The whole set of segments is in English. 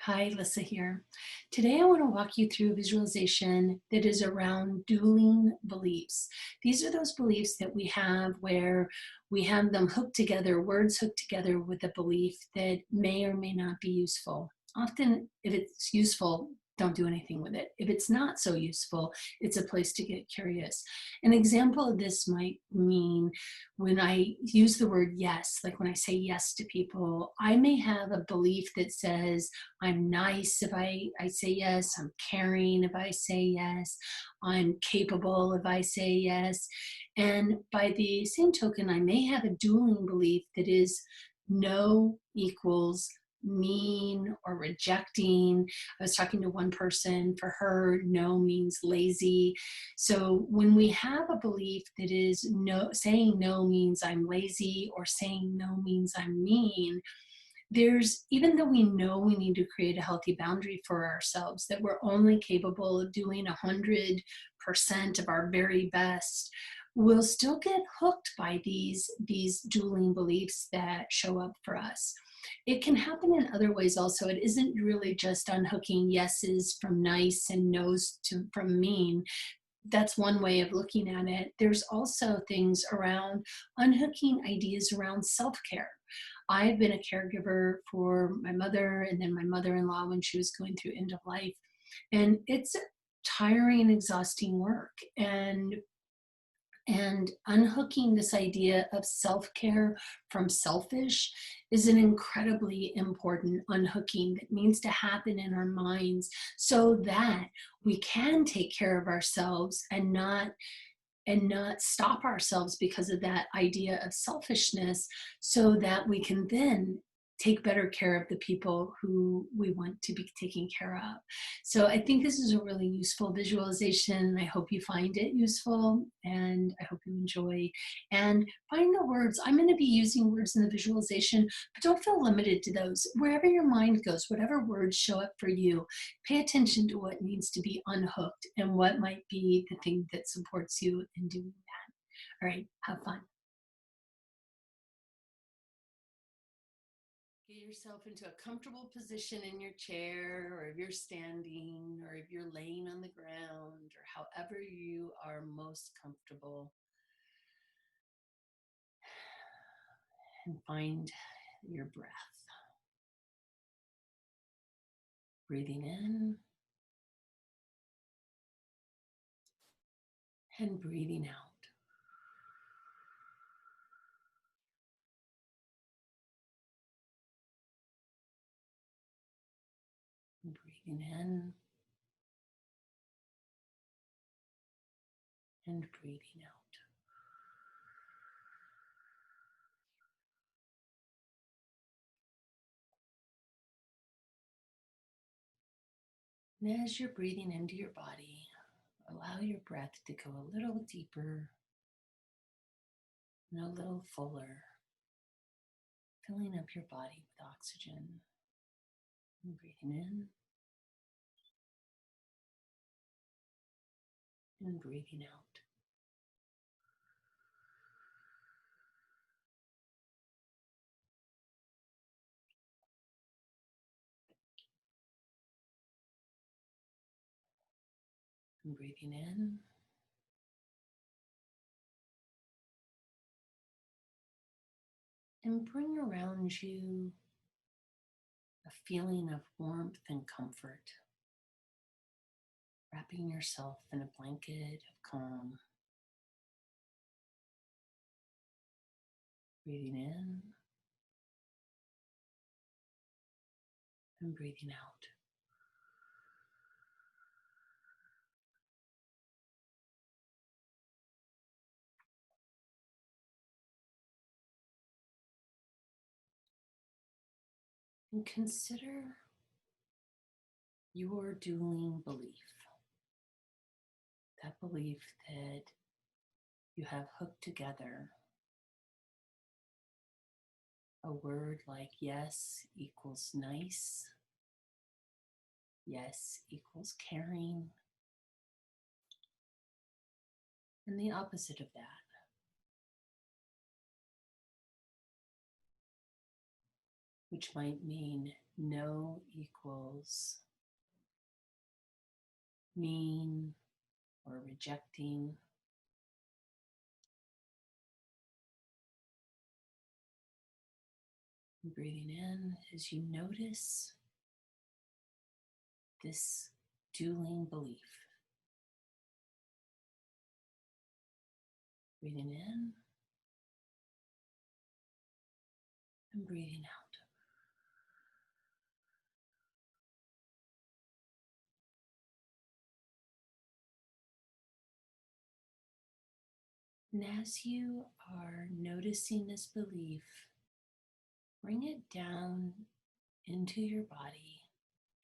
Hi, Lyssa here. Today I want to walk you through a visualization that is around dueling beliefs. These are those beliefs that we have where we have them hooked together, words hooked together with a belief that may or may not be useful. Often, if it's useful, don't do anything with it. If it's not so useful, it's a place to get curious. An example of this might mean when I use the word yes, like when I say yes to people, I may have a belief that says, I'm nice if I say yes. I'm caring if I say yes. I'm capable if I say yes. And by the same token, I may have a dueling belief that is no equals mean or rejecting. I was talking to one person, for her, no means lazy. So when we have a belief that is no, saying no means I'm lazy or saying no means I'm mean, there's, even though we know we need to create a healthy boundary for ourselves, that we're only capable of doing 100% of our very best, we'll still get hooked by these dueling beliefs that show up for us. It can happen in other ways also. It isn't really just unhooking yeses from nice and nos from mean. That's one way of looking at it. There's also things around unhooking ideas around self-care. I've been a caregiver for my mother and then my mother-in-law when she was going through end of life. And it's tiring and exhausting work. And unhooking this idea of self-care from selfish is an incredibly important unhooking that needs to happen in our minds so that we can take care of ourselves and not stop ourselves because of that idea of selfishness, so that we can then take better care of the people who we want to be taking care of. So I think this is a really useful visualization. I hope you find it useful and I hope you enjoy. And find the words. I'm going to be using words in the visualization, but don't feel limited to those. Wherever your mind goes, whatever words show up for you, pay attention to what needs to be unhooked and what might be the thing that supports you in doing that. All right, have fun. Get yourself into a comfortable position in your chair, or if you're standing, or if you're laying on the ground, or however you are most comfortable. And find your breath. Breathing in and breathing out. And breathing in and breathing out. And as you're breathing into your body, allow your breath to go a little deeper and a little fuller, filling up your body with oxygen. And breathing in and breathing out. And breathing in and bring around you a feeling of warmth and comfort, wrapping yourself in a blanket of calm. Breathing in and breathing out. And consider your dueling belief, that belief that you have hooked together a word like yes equals nice, yes equals caring, and the opposite of that. which might mean no equals mean or rejecting. And breathing in as you notice this dueling belief. Breathing in and breathing out. And as you are noticing this belief, bring it down into your body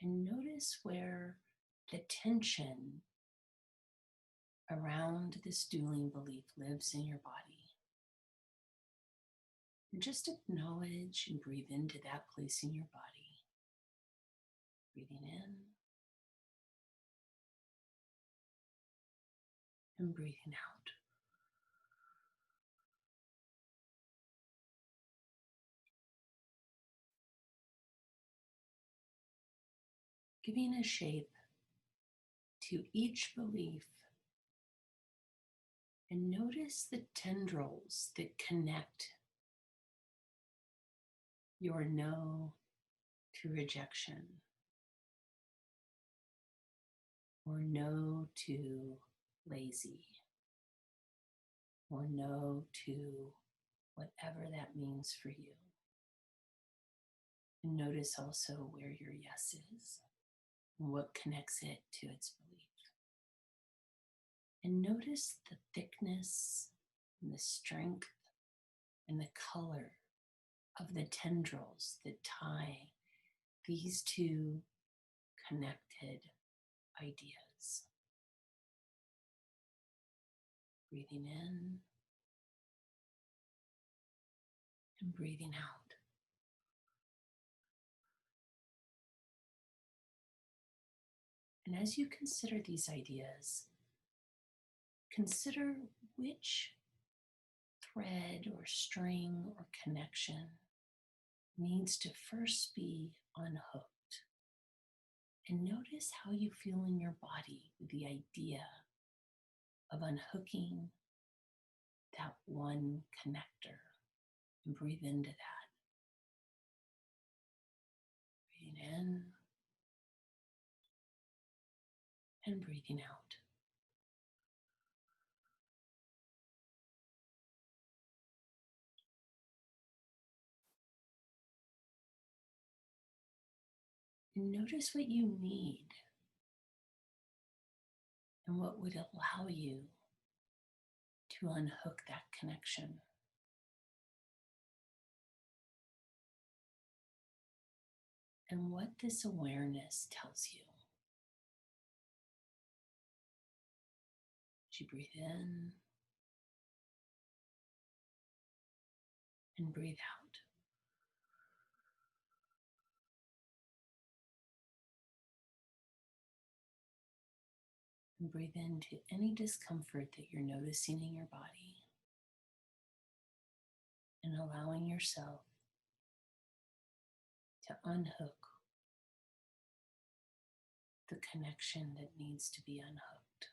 and notice where the tension around this dueling belief lives in your body. And just acknowledge and breathe into that place in your body. Breathing in and breathing out. Giving a shape to each belief, and notice the tendrils that connect your no to rejection, or no to lazy, or no to whatever that means for you. And notice also where your yes is and what connects it to its belief. And notice the thickness and the strength and the color of the tendrils that tie these two connected ideas. Breathing in and breathing out. And as you consider these ideas, consider which thread or string or connection needs to first be unhooked. And notice how you feel in your body with the idea of unhooking that one connector. And breathe into that. Breathing in and breathing out. And notice what you need and what would allow you to unhook that connection. And what this awareness tells you. As you breathe in and breathe out. And breathe into any discomfort that you're noticing in your body. And allowing yourself to unhook the connection that needs to be unhooked.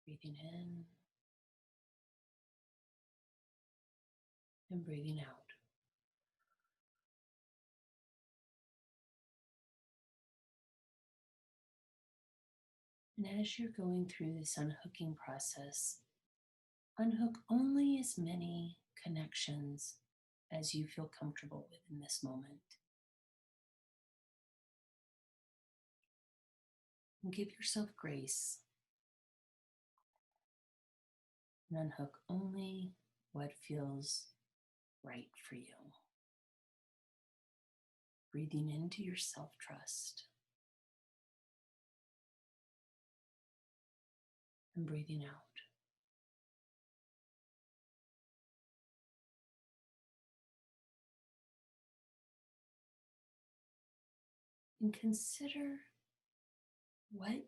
Breathing in and breathing out. And as you're going through this unhooking process, unhook only as many connections as you feel comfortable with in this moment. And give yourself grace and unhook only what feels right for you. Breathing into your self-trust and breathing out. And consider what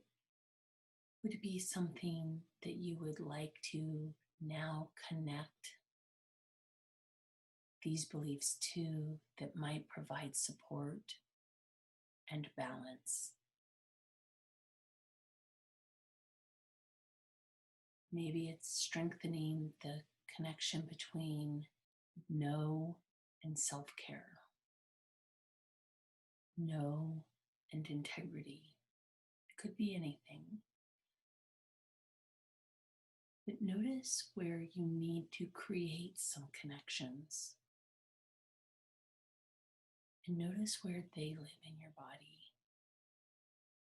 would be something that you would like to now connect these beliefs to that might provide support and balance? Maybe it's strengthening the connection between no and self-care, no and integrity. It could be anything. But notice where you need to create some connections. And notice where they live in your body.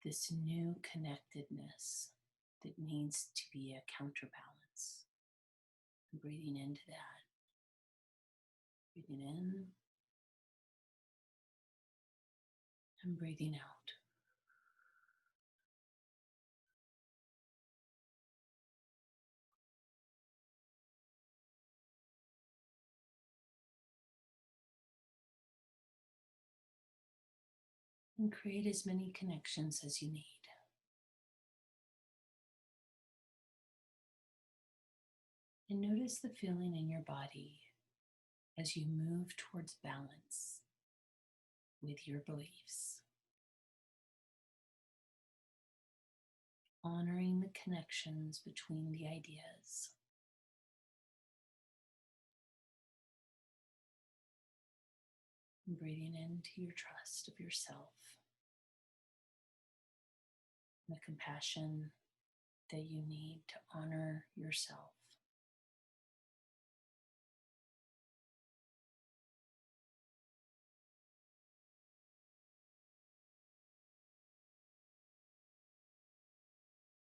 This new connectedness that needs to be a counterbalance. And breathing into that. Breathing in and breathing out. And create as many connections as you need. And notice the feeling in your body as you move towards balance with your beliefs. Honoring the connections between the ideas. And breathing into your trust of yourself. The compassion that you need to honor yourself.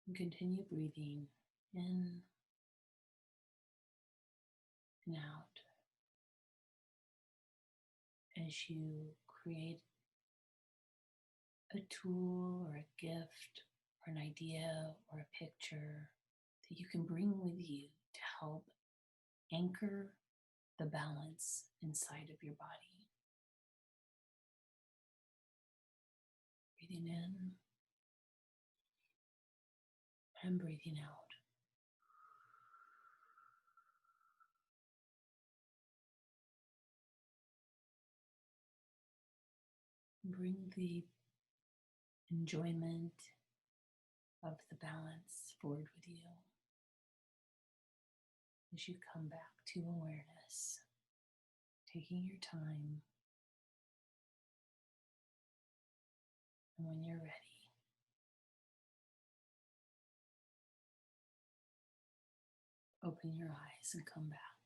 And continue breathing in and out as you create a tool or a gift or an idea or a picture that you can bring with you to help anchor the balance inside of your body. Breathing in and breathing out. Bring the enjoyment of the balance forward with you as you come back to awareness, taking your time. And when you're ready, open your eyes and come back.